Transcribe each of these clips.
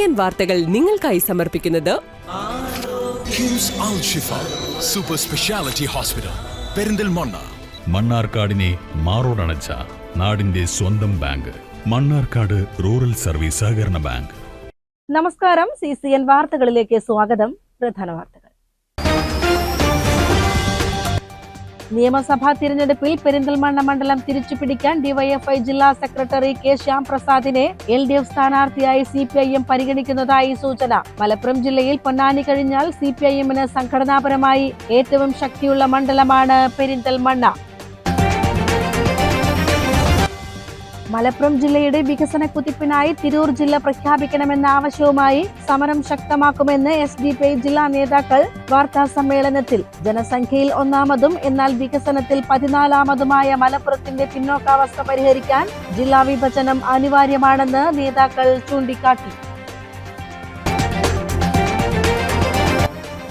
CCN വാർത്തകൾ നിങ്ങൾക്കായി സമർപ്പിക്കുന്നത് കിംസ് അൽ ഷിഫ സൂപ്പർ സ്പെഷ്യാലിറ്റി ഹോസ്പിറ്റൽ പെരിന്തൽമണ്ണ. മണ്ണാർക്കാടിനെ മാറോടണച്ച നാടിന്റെ സ്വന്തം ബാങ്ക് മണ്ണാർക്കാട് റൂറൽ സർവീസ് സഹകരണ ബാങ്ക്. നമസ്കാരം, CCN വാർത്തകളിലേക്ക് സ്വാഗതം. പ്രധാന വാർത്തകൾ. നിയമസഭാ തിരഞ്ഞെടുപ്പിൽ പെരിന്തൽമണ്ണ മണ്ഡലം തിരിച്ചുപിടിക്കാൻ ഡിവൈഎഫ്ഐ ജില്ലാ സെക്രട്ടറി കെ ശ്യാംപ്രസാദിനെ LDF സ്ഥാനാർത്ഥിയായി CPIM പരിഗണിക്കുന്നതായി സൂചന. മലപ്പുറം ജില്ലയിൽ പൊന്നാനി കഴിഞ്ഞാൽ CPIMന് സംഘടനാപരമായി ഏറ്റവും ശക്തിയുള്ള മണ്ഡലമാണ് പെരിന്തൽമണ്ണ. മലപ്പുറം ജില്ലയുടെ വികസന കുതിപ്പിനായി തിരൂർ ജില്ല പ്രഖ്യാപിക്കണമെന്ന ആവശ്യവുമായി സമരം ശക്തമാക്കുമെന്ന് SDPI ജില്ലാ നേതാക്കൾ വാർത്താ സമ്മേളനത്തിൽ. ജനസംഖ്യയിൽ ഒന്നാമതും എന്നാൽ വികസനത്തിൽ 14ാമതുമായ മലപ്പുറത്തിന്റെ പിന്നോക്കാവസ്ഥ പരിഹരിക്കാൻ ജില്ലാ വിഭജനം അനിവാര്യമാണെന്ന് നേതാക്കൾ ചൂണ്ടിക്കാട്ടി.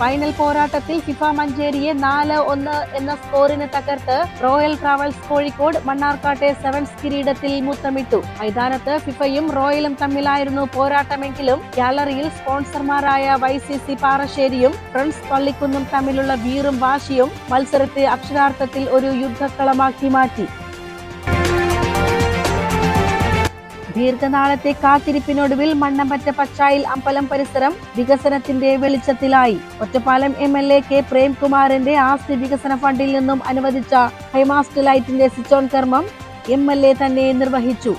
ഫൈനൽ പോരാട്ടത്തിൽ ഫിഫ മഞ്ചേരിയെ 4-1 എന്ന സ്കോറിന് തകർത്ത് റോയൽ ട്രാവൽസ് കോഴിക്കോട് മണ്ണാർക്കാട്ടെ സെവൻസ് കിരീടത്തിൽ മുത്തമിട്ടു. മൈതാനത്ത് ഫിഫയും റോയലും തമ്മിലായിരുന്നു പോരാട്ടമെങ്കിലും ഗാലറിയിൽ സ്പോൺസർമാരായ YCC പാറശ്ശേരിയും ഫ്രണ്ട്സ് പള്ളിക്കുന്നും തമ്മിലുള്ള വീറും വാശിയും മത്സരത്തെ അക്ഷരാർത്ഥത്തിൽ ഒരു യുദ്ധക്കളമാക്കി മാറ്റി. ദീർഘനാളത്തെ കാത്തിരിപ്പിനൊടുവിൽ മണ്ണമ്പറ്റ പച്ചായിൽ അമ്പലം പരിസരം വികസനത്തിന്റെ വെളിച്ചത്തിലായി. ഒറ്റപ്പാലം MLA K പ്രേംകുമാറിന്റെ ആസ്തി വികസന ഫണ്ടിൽ നിന്നും അനുവദിച്ച ഹൈമാസ്റ്റ് ലൈറ്റിന്റെ സ്വിച്ച് ഓൺ കർമ്മം MLA തന്നെ നിർവഹിച്ചു.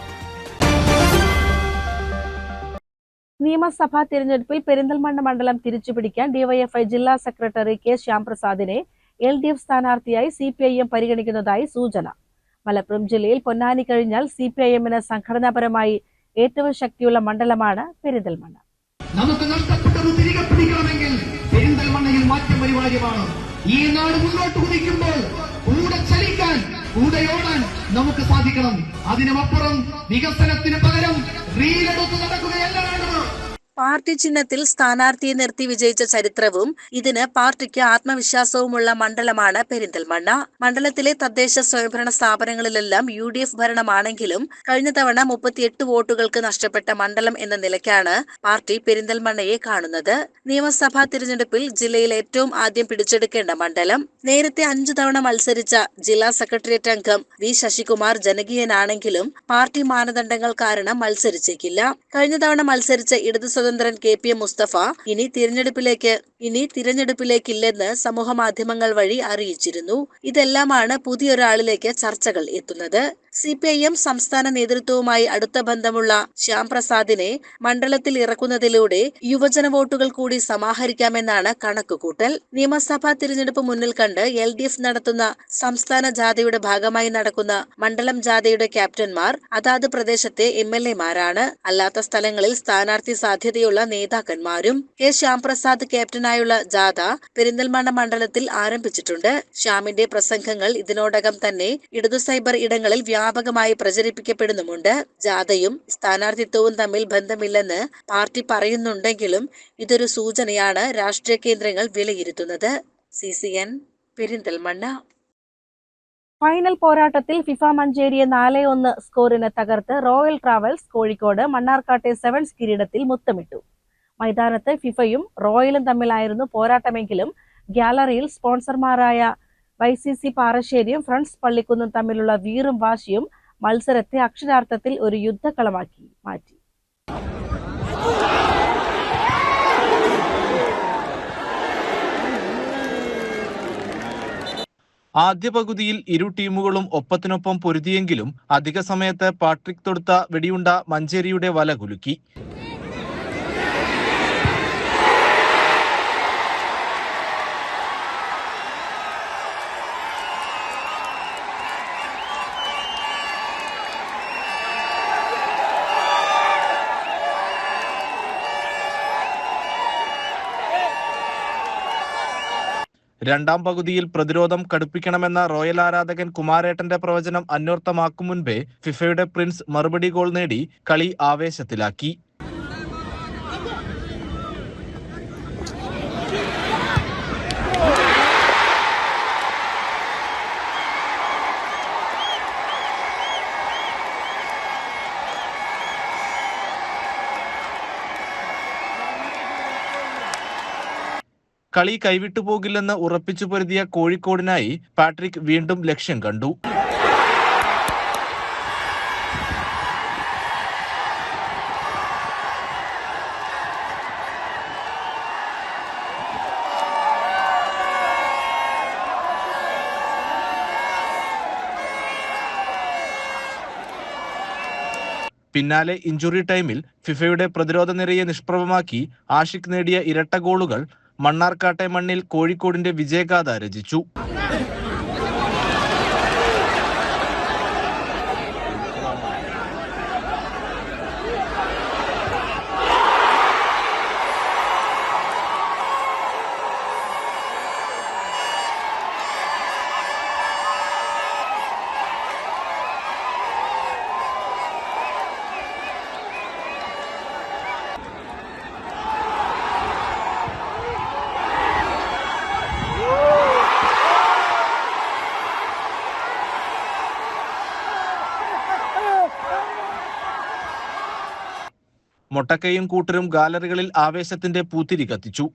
നിയമസഭാ തിരഞ്ഞെടുപ്പിൽ പെരിന്തൽമണ്ണ മണ്ഡലം തിരിച്ചുപിടിക്കാൻ ഡിവൈഎഫ്ഐ ജില്ലാ സെക്രട്ടറി കെ ശ്യാംപ്രസാദിനെ LDF സ്ഥാനാർത്ഥിയായി CPIM പരിഗണിക്കുന്നതായി സൂചന. മലപ്പുറം ജില്ലയിൽ പൊന്നാനി കഴിഞ്ഞാൽ CPIMന് സംഘടനാപരമായി ഏറ്റവും ശക്തിയുള്ള മണ്ഡലമാണ് പെരിന്തൽമണ്ണ. നമുക്ക് നഷ്ടപ്പെട്ടത് തിരികെ പിടിക്കണമെങ്കിൽ പെരിന്തൽമണ്ണയിൽ മാറ്റം അനിവാര്യമാണ്. ഈ നാട് മുന്നോട്ട് കുതിക്കുമ്പോൾ കൂടെ ചലിക്കാൻ, കൂടെയോടാൻ നമുക്ക് സാധിക്കണം. അതിനുമപ്പുറം വികസനത്തിന് പകരം റീലെടുത്ത് നടക്കുകയല്ല വേണ്ടത്. പാർട്ടി ചിഹ്നത്തിൽ സ്ഥാനാർത്ഥിയെ നിർത്തി വിജയിച്ച ചരിത്രവും ഇതിന് പാർട്ടിക്ക് ആത്മവിശ്വാസവുമുള്ള മണ്ഡലമാണ് പെരിന്തൽമണ്ണ. മണ്ഡലത്തിലെ തദ്ദേശ സ്വയംഭരണ സ്ഥാപനങ്ങളിലെല്ലാം UDF ഭരണമാണെങ്കിലും കഴിഞ്ഞ തവണ 38 വോട്ടുകൾക്ക് നഷ്ടപ്പെട്ട മണ്ഡലം എന്ന നിലയ്ക്കാണ് പാർട്ടി പെരിന്തൽമണ്ണയെ കാണുന്നത്. നിയമസഭാ തിരഞ്ഞെടുപ്പിൽ ജില്ലയിൽ ഏറ്റവും ആദ്യം പിടിച്ചെടുക്കേണ്ട മണ്ഡലം. നേരത്തെ 5 തവണ മത്സരിച്ച ജില്ലാ സെക്രട്ടേറിയറ്റ് അംഗം V ശശികുമാർ ജനകീയനാണെങ്കിലും പാർട്ടി മാനദണ്ഡങ്ങൾ കാരണം മത്സരിച്ചേക്കില്ല. കഴിഞ്ഞ തവണ മത്സരിച്ച ഇടതു സ്വതന്ത്രൻ KPM മുസ്തഫ ഇനി തിരഞ്ഞെടുപ്പിലേക്കില്ലെന്ന് സമൂഹ മാധ്യമങ്ങൾ വഴി അറിയിച്ചിരുന്നു. ഇതെല്ലാമാണ് പുതിയൊരാളിലേക്ക് ചർച്ചകൾ എത്തുന്നത്. CPIM സംസ്ഥാന നേതൃത്വവുമായി അടുത്ത ബന്ധമുള്ള ശ്യാംപ്രസാദിനെ മണ്ഡലത്തിൽ ഇറക്കുന്നതിലൂടെ യുവജന വോട്ടുകൾ കൂടി സമാഹരിക്കാമെന്നാണ് കണക്കുകൂട്ടൽ. നിയമസഭാ തിരഞ്ഞെടുപ്പ് മുന്നിൽ കണ്ട് LDF നടത്തുന്ന സംസ്ഥാന ജാഥയുടെ ഭാഗമായി നടക്കുന്ന മണ്ഡലം ജാഥയുടെ ക്യാപ്റ്റന്മാർ അതാത് പ്രദേശത്തെ MLA-മാരാണ്. അല്ലാത്ത സ്ഥലങ്ങളിൽ സ്ഥാനാർത്ഥി സാധ്യതയുള്ള നേതാക്കന്മാരും. K ശ്യാംപ്രസാദ് ക്യാപ്റ്റനായുള്ള ജാഥ പെരിന്തൽമണ്ണ മണ്ഡലത്തിൽ ആരംഭിച്ചിട്ടുണ്ട്. ശ്യാമിന്റെ പ്രസംഗങ്ങൾ ഇതിനോടകം തന്നെ ഇടതു സൈബർ ഇടങ്ങളിൽ വ്യാപകമായി പ്രചരിപ്പിക്കപ്പെടുന്നുമുണ്ട്. ജാഥയും സ്ഥാനാർത്ഥിത്വവും തമ്മിൽ ബന്ധമില്ലെന്ന് പാർട്ടി പറയുന്നുണ്ടെങ്കിലും ഇതൊരു സൂചനയാണ് രാഷ്ട്രീയ കേന്ദ്രങ്ങൾ വിലയിരുത്തുന്നത്. CCN പെരിന്തൽമണ്ണ. ഫൈനൽ പോരാട്ടത്തിൽ ഫിഫ മഞ്ചേരിയെ 4-1 സ്കോറിന് തകർത്ത് റോയൽ ട്രാവൽസ് കോഴിക്കോട് മണ്ണാർക്കാട്ടെ സെവൻസ് കിരീടത്തിൽ മുത്തമിട്ടു. മൈതാനത്ത് ഫിഫയും റോയലും തമ്മിലായിരുന്നു പോരാട്ടമെങ്കിലും ഗാലറിയിൽ സ്പോൺസർമാരായ YCC പാറശ്ശേരിയും ഫ്രണ്ട്സ് പള്ളിക്കുന്നും തമ്മിലുള്ള വീറും വാശിയും മത്സരത്തെ അക്ഷരാർത്ഥത്തിൽ ഒരു യുദ്ധക്കളമാക്കി മാറ്റി. ആദ്യ പകുതിയിൽ ഇരു ടീമുകളും ഒപ്പത്തിനൊപ്പം പൊരുതിയെങ്കിലും അധിക സമയത്ത് പാട്രിക് തൊടുത്ത വെടിയുണ്ട മഞ്ചേരിയുടെ വല കുലുക്കി. രണ്ടാം പകുതിയിൽ പ്രതിരോധം കടുപ്പിക്കണമെന്ന റോയൽ ആരാധകൻ കുമാരേട്ടന്റെ പ്രവചനം അന്വർത്ഥമാക്കും മുൻപേ ഫിഫയുടെ പ്രിൻസ് മറുപടി ഗോൾ നേടി കളി ആവേശത്തിലാക്കി. കളി കൈവിട്ടു പോകില്ലെന്ന് ഉറപ്പിച്ചു പൊരുതിയ കോഴിക്കോടിനായി പാട്രിക് വീണ്ടും ലക്ഷ്യം കണ്ടു. പിന്നാലെ ഇഞ്ചുറി ടൈമിൽ ഫിഫയുടെ പ്രതിരോധ നിരയെ നിഷ്പ്രഭമാക്കി ആഷിഖ് നേടിയ ഇരട്ട ഗോളുകൾ മണ്ണാർക്കാട്ടെ മണ്ണിൽ കോഴിക്കോടിന്റെ വിജയഗാഥ രചിച്ചു. മൊട്ടക്കയും കൂട്ടരും ഗാലറികളിൽ ആവേശത്തിന്റെ പൂത്തിരി കത്തിച്ചു.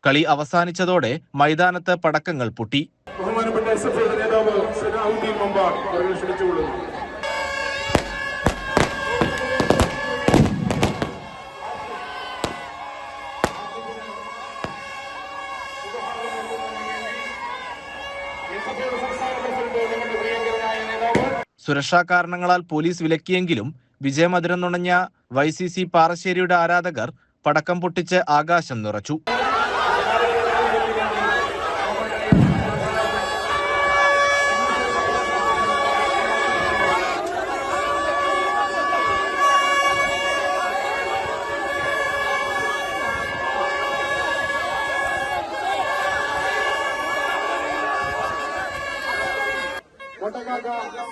കളി അവസാനിച്ചതോടെ മൈതാനത്ത് പടക്കങ്ങൾ പൊട്ടി. സുരക്ഷാ കാരണങ്ങളാൽ പോലീസ് വിലക്കിയെങ്കിലും വിജയമധുരം നുണഞ്ഞ YCC പാറശ്ശേരിയുടെ ആരാധകർ പടക്കം പൊട്ടിച്ച് ആകാശം നിറച്ചു.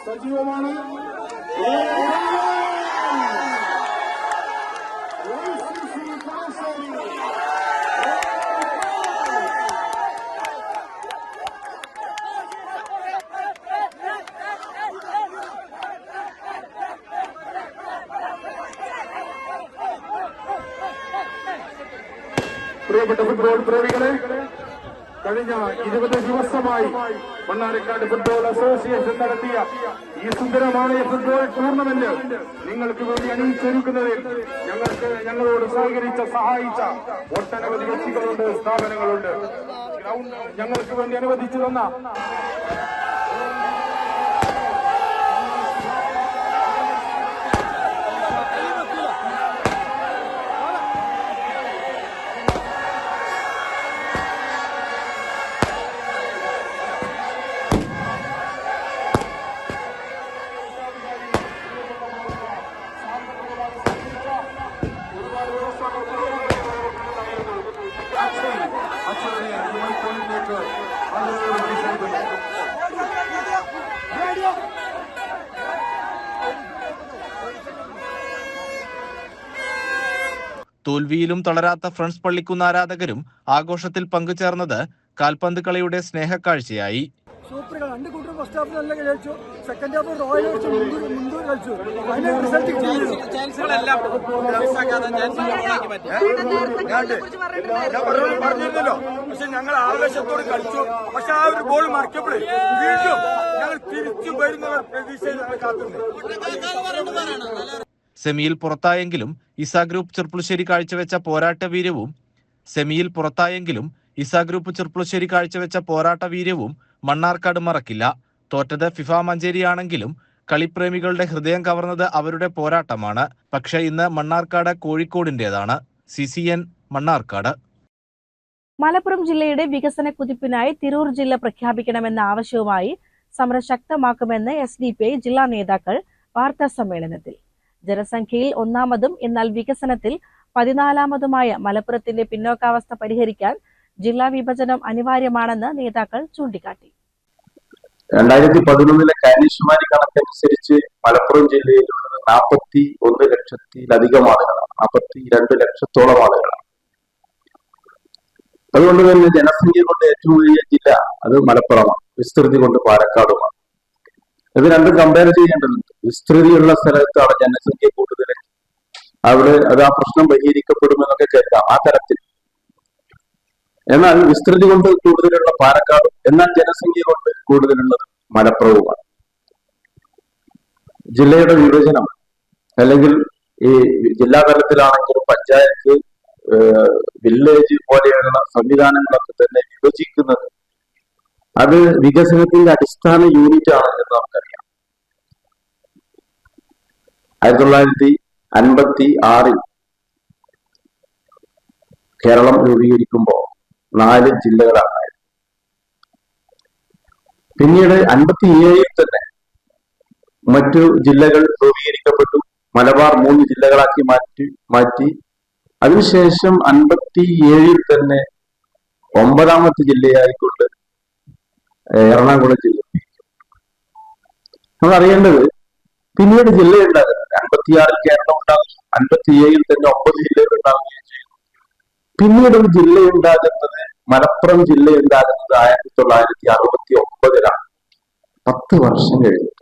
സജീവമാണ്. പ്രിയപ്പെട്ട ഫുട്ബോൾ പ്രേമികളെ, കഴിഞ്ഞ 20 ദിവസമായി മണ്ണാർക്കാട് ഫുട്ബോൾ അസോസിയേഷൻ നടത്തിയ ഈ സുന്ദരമായ ഫുട്ബോൾ ടൂർണമെന്റ് നിങ്ങൾക്ക് വേണ്ടി അണിയിച്ചൊരുക്കുന്നതിൽ ഞങ്ങളോട് സഹായിച്ച ഒട്ടനവധി വ്യക്തികളുണ്ട്, സ്ഥാപനങ്ങളുണ്ട്. ഗ്രൗണ്ട് ഞങ്ങൾക്ക് വേണ്ടി അനുവദിച്ചു തന്ന തോൽവിയിലും തളരാത്ത ഫ്രണ്ട്സ് പള്ളിക്കുന്ന് ആരാധകരും ആഘോഷത്തിൽ പങ്കുചേർന്നത് കാൽപന്ത് കളിയുടെ സ്നേഹക്കാഴ്ചയായി. സൂപ്പർ രണ്ട് കൂട്ടരും ഫസ്റ്റ് ഹാഫ് നല്ല കളിച്ചു, സെക്കൻഡ് ഹാഫ് റോയൽ മുൻകൂർ കളിച്ചു. അതിന്റെ റിസൾട്ട് പറഞ്ഞിരുന്നല്ലോ. പക്ഷെ ഞങ്ങൾ ആവേശത്തോട് കളിച്ചു. പക്ഷെ ആ ഒരു ഗോൾ മറിക്കപ്പോഴേ വീണ്ടും ഞങ്ങൾ തിരിച്ചു വരുന്നവർ പ്രതീക്ഷയിൽ കാത്തുണ്ട്. സെമിയിൽ പുറത്തായെങ്കിലും ഇസാ ഗ്രൂപ്പ് ചെർപ്പുളശ്ശേരി കാഴ്ചവെച്ച പോരാട്ട വീര്യവും മണ്ണാർക്കാട് മറക്കില്ല. തോറ്റത് ഫിഫ മഞ്ചേരിയാണെങ്കിലും കളിപ്രേമികളുടെ ഹൃദയം കവർന്നത് അവരുടെ പോരാട്ടമാണ്. പക്ഷേ ഇന്ന് മണ്ണാർക്കാട് കോഴിക്കോടിന്റേതാണ്. CCN മണ്ണാർക്കാട്. മലപ്പുറം ജില്ലയുടെ വികസന കുതിപ്പിനായി തിരൂർ ജില്ല പ്രഖ്യാപിക്കണമെന്ന ആവശ്യവുമായി സമരം ശക്തമാക്കുമെന്ന് SDPI ജില്ലാ നേതാക്കൾ വാർത്താ സമ്മേളനത്തിൽ. ജനസംഖ്യയിൽ ഒന്നാമതും എന്നാൽ വികസനത്തിൽ 14ാമതുമായ മലപ്പുറത്തിന്റെ പിന്നോക്കാവസ്ഥ പരിഹരിക്കാൻ ജില്ലാ വിഭജനം അനിവാര്യമാണെന്ന് നേതാക്കൾ ചൂണ്ടിക്കാട്ടി. 2011 കാനീഷുമാരി കണക്കനുസരിച്ച് മലപ്പുറം ജില്ലയിലുള്ളത് 41 ലക്ഷത്തിലധികം ആളുകളാണ്, 42 ലക്ഷത്തോളം ആളുകളാണ്. അതുകൊണ്ട് തന്നെ ജനസംഖ്യ കൊണ്ട് ഏറ്റവും വലിയ ജില്ല അത് മലപ്പുറമാണ്, വിസ്തൃതി കൊണ്ട് പാലക്കാടുമാണ്. ഇത് രണ്ടും കമ്പയർ ചെയ്യേണ്ടതുണ്ട്. വിസ്തൃതിയുള്ള സ്ഥലത്താണ് ജനസംഖ്യ കൂടുതൽ, അവിടെ അത് ആ പ്രശ്നം പരിഹരിക്കപ്പെടുമെന്നൊക്കെ കരുതാം ആ തരത്തിൽ. എന്നാൽ വിസ്തൃതി കൊണ്ട് കൂടുതലുള്ള പാലക്കാടും, എന്നാൽ ജനസംഖ്യ കൊണ്ട് കൂടുതലുള്ളത് മലപ്പുറവുമാണ്. ജില്ലയുടെ വിഭജനം അല്ലെങ്കിൽ ഈ ജില്ലാ തലത്തിലാണെങ്കിലും പഞ്ചായത്ത്, വില്ലേജ് പോലെയുള്ള സംവിധാനങ്ങളൊക്കെ തന്നെ വിഭജിക്കുന്നത് അത് വികസനത്തിന്റെ അടിസ്ഥാന യൂണിറ്റ് ആണ് എന്ന് നമുക്കറിയാം. 1956 കേരളം രൂപീകരിക്കുമ്പോൾ 4 ജില്ലകളാണ്. പിന്നീട് 57 തന്നെ മറ്റു ജില്ലകൾ രൂപീകരിക്കപ്പെട്ടു. മലബാർ 3 ജില്ലകളാക്കി മാറ്റി. അതിനുശേഷം 57 തന്നെ 9ാമത്തെ ജില്ലയായിക്കൊണ്ട് എറണാകുളം ജില്ല. നമ്മൾ അറിയേണ്ടത് പിന്നീട് ജില്ലയുണ്ടാകുന്നത് 56 കേരളം ഉണ്ടാകുന്നു, 57 തന്നെ 9 ജില്ലകൾ ഉണ്ടാകുകയും ചെയ്തു. പിന്നീട് ഒരു ജില്ലയുണ്ടാകുന്നത്, മലപ്പുറം ജില്ലയുണ്ടാകുന്നത് 1969 10 വർഷം കഴിഞ്ഞു.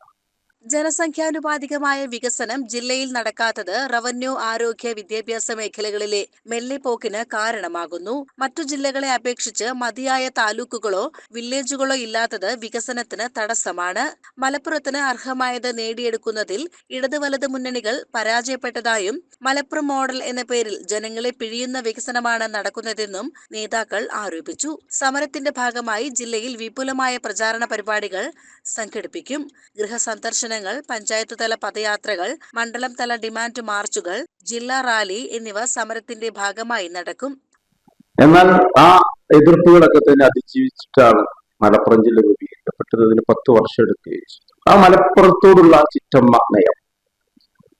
ജനസംഖ്യാനുപാതികമായ വികസനം ജില്ലയിൽ നടക്കാത്തത് റവന്യൂ, ആരോഗ്യ, വിദ്യാഭ്യാസ മേഖലകളിലെ മെല്ലെപ്പോക്കിന് കാരണമാകുന്നു. മറ്റു ജില്ലകളെ അപേക്ഷിച്ച് മതിയായ താലൂക്കുകളോ വില്ലേജുകളോ ഇല്ലാത്തത് വികസനത്തിന് തടസ്സമാണ്. മലപ്പുറത്തിന് അർഹമായത് നേടിയെടുക്കുന്നതിൽ ഇടത് വലത് മുന്നണികൾ പരാജയപ്പെട്ടതായും മലപ്പുറം മോഡൽ എന്ന പേരിൽ ജനങ്ങളെ പിഴിയുന്ന വികസനമാണ് നടക്കുന്നതെന്നും നേതാക്കൾ ആരോപിച്ചു. സമരത്തിന്റെ ഭാഗമായി ജില്ലയിൽ വിപുലമായ പ്രചാരണ പരിപാടികൾ സംഘടിപ്പിക്കും. ഗൃഹസന്ദർശന, പഞ്ചായത്ത് തല പദയാത്രകൾ, മണ്ഡലം തല ഡിമാൻഡ് മാർച്ചുകൾ, ജില്ലാ റാലി എന്നിവ സമരത്തിന്റെ ഭാഗമായി നടക്കും. എന്നാൽ ആ എതിർപ്പുകളൊക്കെ തന്നെ അതിജീവിച്ചിട്ടാണ് മലപ്പുറം ജില്ല രൂപീകരിക്കപ്പെട്ടത്. അതിന് 10 വർഷം എടുക്കുകയും ചെയ്തു. ആ മലപ്പുറത്തോടുള്ള ചിറ്റമ്മ നയം.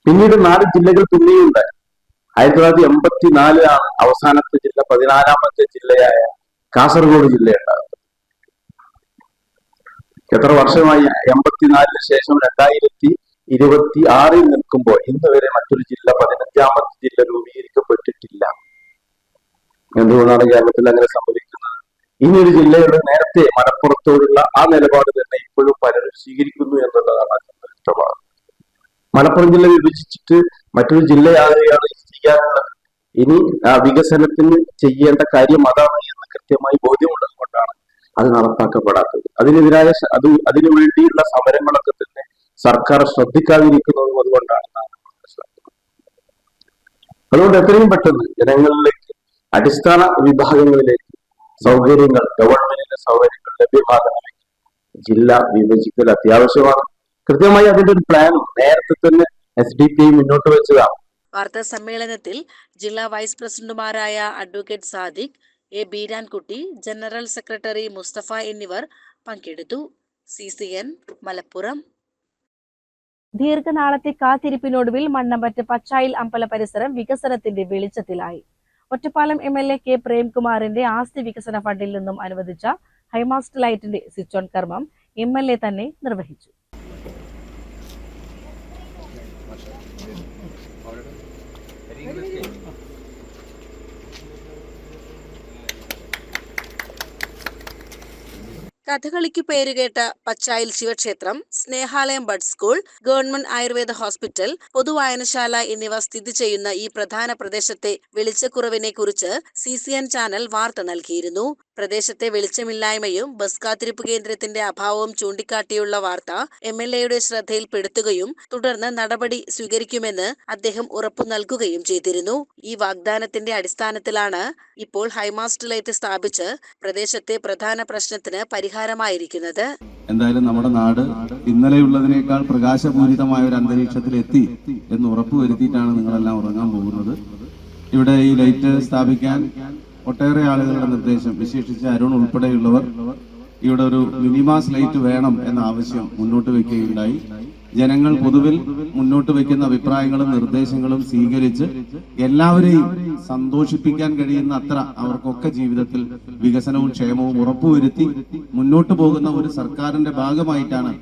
പിന്നീട് 4 ജില്ലകൾ പിന്നെയും ഉണ്ടായി. 1984 അവസാനത്തെ ജില്ല, 14ാമത്തെ ജില്ലയായ കാസർഗോഡ് ജില്ലയുണ്ടാകുന്നത്. എത്ര വർഷമായി? 84 ശേഷം 2026 നിൽക്കുമ്പോൾ ഇന്ന് വരെ മറ്റൊരു ജില്ല, 15ാമത്തെ ജില്ല രൂപീകരിക്കപ്പെട്ടിട്ടില്ല. എന്തുകൊണ്ടാണ് കേരളത്തിൽ അങ്ങനെ സംഭവിക്കുന്നത്? ഇനിയൊരു ജില്ലയുടെ നേരത്തെ മലപ്പുറത്തോടുള്ള ആ നിലപാട് തന്നെ ഇപ്പോഴും പലരും സ്വീകരിക്കുന്നു എന്നുള്ളതാണ് അതിന്റെ ഇഷ്ടമാണ്. മലപ്പുറം ജില്ല വിഭജിച്ചിട്ട് മറ്റൊരു ജില്ലയാകുകയാണ് ചെയ്യാനുള്ളത്. ഇനി വികസനത്തിന് ചെയ്യേണ്ട കാര്യം അതാണ് എന്ന് കൃത്യമായി ബോധ്യമുള്ളത് കൊണ്ടാണ് അത് നടപ്പാക്കപ്പെടാത്തത്. അതിനെതിരായ അതിനു വേണ്ടിയുള്ള സമരങ്ങളൊക്കെ തന്നെ സർക്കാർ ശ്രദ്ധിക്കാതിരിക്കുന്നതും അതുകൊണ്ടാണ് നാം മനസ്സിലാക്കുന്നത്. അതുകൊണ്ട് എത്രയും പെട്ടെന്ന് ജനങ്ങളിലേക്ക്, അടിസ്ഥാന വിഭാഗങ്ങളിലേക്ക് സൗകര്യങ്ങൾ, ഗവൺമെന്റിന്റെ സൗകര്യങ്ങൾ ലഭ്യമാകണമെങ്കിൽ ജില്ല വിഭജിക്കൽ അത്യാവശ്യമാണ്. കൃത്യമായി അതിന്റെ ഒരു പ്ലാനും നേരത്തെ തന്നെ SDPI മുന്നോട്ട് വെച്ചതാണ്. വാർത്താ സമ്മേളനത്തിൽ ജില്ലാ വൈസ് പ്രസിഡന്റുമാരായ advocate Sadiq, A Beerankutty, general secretary Mustafa എന്നിവർ പങ്കെടുത്തു. CCN മലപ്പുറം. ദീർഘനാളത്തെ കാത്തിരിപ്പിനൊടുവിൽ മണ്ണമ്പറ്റ് പച്ചായിൽ അമ്പല പരിസരം വികസനത്തിന്റെ വെളിച്ചത്തിലായി. ഒറ്റപ്പാലം MLA K പ്രേംകുമാറിന്റെ ആസ്തി വികസന ഫണ്ടിൽ നിന്നും അനുവദിച്ച ഹൈമാസ്റ്റ് ലൈറ്റിന്റെ സ്വിച്ച് ഓൺ കർമ്മം MLA തന്നെ നിർവഹിച്ചു. കഥകളിക്ക് പേരുകേട്ട പച്ചായിൽ ശിവക്ഷേത്രം, Snehalayam bud school, government Ayurveda hospital, പൊതുവായനശാല എന്നിവ സ്ഥിതി ചെയ്യുന്ന ഈ പ്രധാന പ്രദേശത്തെ വെളിച്ചക്കുറവിനെ കുറിച്ച് CCN ചാനൽ വാർത്ത നൽകിയിരുന്നു. പ്രദേശത്തെ വെളിച്ചമില്ലായ്മയും ബസ് കാത്തിരിപ്പ് കേന്ദ്രത്തിന്റെ അഭാവവും ചൂണ്ടിക്കാട്ടിയുള്ള വാർത്ത MLAയുടെ ശ്രദ്ധയിൽപ്പെടുത്തുകയും തുടർന്ന് നടപടി സ്വീകരിക്കുമെന്ന് അദ്ദേഹം ഉറപ്പു നൽകുകയും ചെയ്തിരുന്നു. ഈ വാഗ്ദാനത്തിന്റെ അടിസ്ഥാനത്തിലാണ് ഇപ്പോൾ ഹൈമാസ്റ്റ് ലൈറ്റ് സ്ഥാപിച്ച് പ്രദേശത്തെ പ്രധാന പ്രശ്നത്തിന് പരിഹാരമായിരിക്കുന്നത്. എന്തായാലും നമ്മുടെ നാട് ഇന്നലെയുള്ളതിനേക്കാൾ പ്രകാശപൂരിതമായ ഒരു അന്തരീക്ഷത്തിൽ എത്തി എന്ന് ഉറപ്പുവരുത്തിയിട്ടാണ് നിങ്ങളെല്ലാം ഉറങ്ങാൻ പോകുന്നത്. ഇവിടെ ഈ ലൈറ്റ് സ്ഥാപിക്കാൻ ഒട്ടേറെ ആളുകളുടെ നിർദ്ദേശം, വിശേഷിച്ച് അരുൺ ഉൾപ്പെടെയുള്ളവർ ഇവിടെ ഒരു മിനിമാസ് ലൈറ്റ് വേണം എന്ന ആവശ്യം മുന്നോട്ട് വെക്കുകയുണ്ടായി. ജനങ്ങൾ പൊതുവിൽ മുന്നോട്ട് വെക്കുന്ന അഭിപ്രായങ്ങളും നിർദ്ദേശങ്ങളും സ്വീകരിച്ച് എല്ലാവരെയും സന്തോഷിപ്പിക്കാൻ കഴിയുന്ന അത്ര അവർക്കൊക്കെ ജീവിതത്തിൽ വികസനവും ക്ഷേമവും ഉറപ്പുവരുത്തി മുന്നോട്ട് പോകുന്ന ഒരു സർക്കാരിന്റെ ഭാഗമായിട്ടാണ്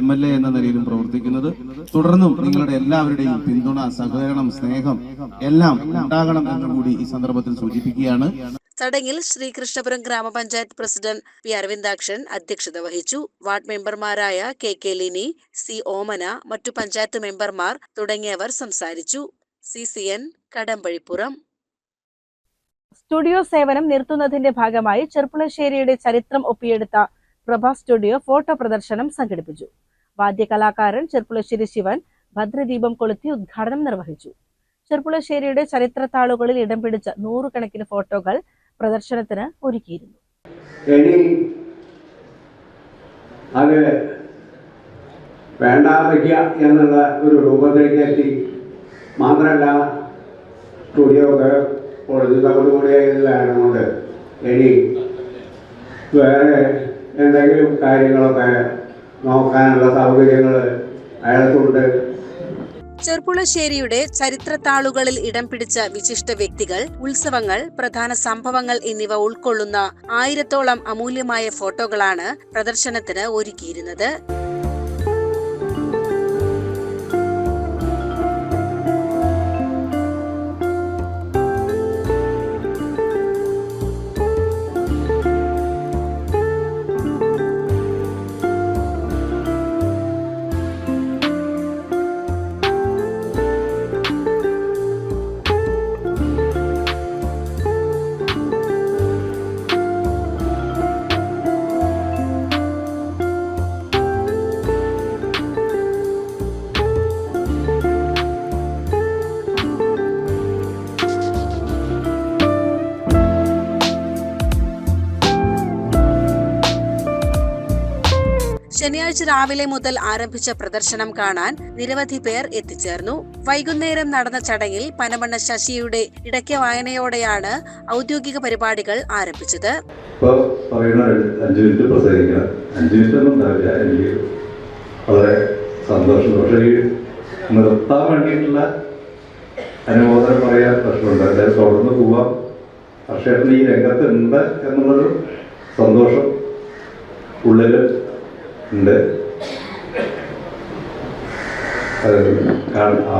MLA എന്ന നിലയിലും പ്രവർത്തിക്കുന്നത്. തുടർന്നും നിങ്ങളുടെ എല്ലാവരുടെയും പിന്തുണ, സഹകരണം, സ്നേഹം എല്ലാം ഉണ്ടാകണം എന്നുകൂടി ഈ സന്ദർഭത്തിൽ സൂചിപ്പിക്കുകയാണ്. ചടങ്ങിൽ ശ്രീകൃഷ്ണപുരം ഗ്രാമപഞ്ചായത്ത് പ്രസിഡന്റ് പി അരവിന്ദാക്ഷൻ അധ്യക്ഷത വഹിച്ചു. വാർഡ് മെമ്പർമാരായ കെ ലിനി, സി ഓമന, മറ്റു പഞ്ചായത്ത് മെമ്പർമാർ തുടങ്ങിയവർ സംസാരിച്ചു. CCN കടമ്പഴിപ്പുറം. സ്റ്റുഡിയോ സേവനം നിർത്തുന്നതിന്റെ ഭാഗമായി ചെർപ്പുളശ്ശേരിയുടെ ചരിത്രം ഒപ്പിയെടുത്ത പ്രഭ സ്റ്റുഡിയോ ഫോട്ടോ പ്രദർശനം സംഘടിപ്പിച്ചു. വാദ്യകലാകാരൻ ചെർപ്പുളശ്ശേരി ശിവൻ ഭദ്രദീപം കൊളുത്തി ഉദ്ഘാടനം നിർവഹിച്ചു. ചെർപ്പുളശ്ശേരിയുടെ ചരിത്രത്താളുകളിൽ ഇടം പിടിച്ച 100 കണക്കിന് ഫോട്ടോകൾ പ്രദർശനത്തിന് ഒരുക്കിയിരുന്നു. അത് വേണ്ട വയ്ക്കുക എന്നുള്ള ഒരു രൂപത്തിലേക്ക് എത്തി. മാത്രമല്ല സ്റ്റുഡിയോ ഒക്കെ പൊളിഞ്ഞതോടുകൂടിയായതുകൊണ്ട് ഇനി വേറെ എന്തെങ്കിലും കാര്യങ്ങളൊക്കെ നോക്കാനുള്ള സൗകര്യങ്ങൾ അയാൾക്കുണ്ട്. ചെർപ്പുളശ്ശേരിയുടെ ചരിത്രത്താളുകളിൽ ഇടം പിടിച്ച വിശിഷ്ട വ്യക്തികൾ, ഉത്സവങ്ങൾ, പ്രധാന സംഭവങ്ങൾ എന്നിവ ഉൾക്കൊള്ളുന്ന 1000-ഓളം അമൂല്യമായ ഫോട്ടോകളാണ് പ്രദർശനത്തിന് ഒരുക്കിയിരുന്നത്. ശനിയാഴ്ച രാവിലെ മുതൽ ആരംഭിച്ച പ്രദർശനം കാണാൻ നിരവധി പേർ എത്തിച്ചേർന്നു. വൈകുന്നേരം നടന്ന ചടങ്ങിൽ പനമണ്ണ ശശിയുടെ ഇടയ്ക്ക വായനയോടെയാണ് ഔദ്യോഗിക പരിപാടികൾ ആരംഭിച്ചത്. വളരെ സന്തോഷം. പക്ഷേ ഈ നിർത്താൻ വേണ്ടിയിട്ടുള്ള അനുമോദനം പറയാൻ പ്രശ്നമുണ്ട്. അതായത് തുടർന്ന് പോവാം. പക്ഷേ ഈ രംഗത്തുണ്ട് എന്നുള്ളൊരു സന്തോഷം ഉള്ളിൽ ഉണ്ട്. ആ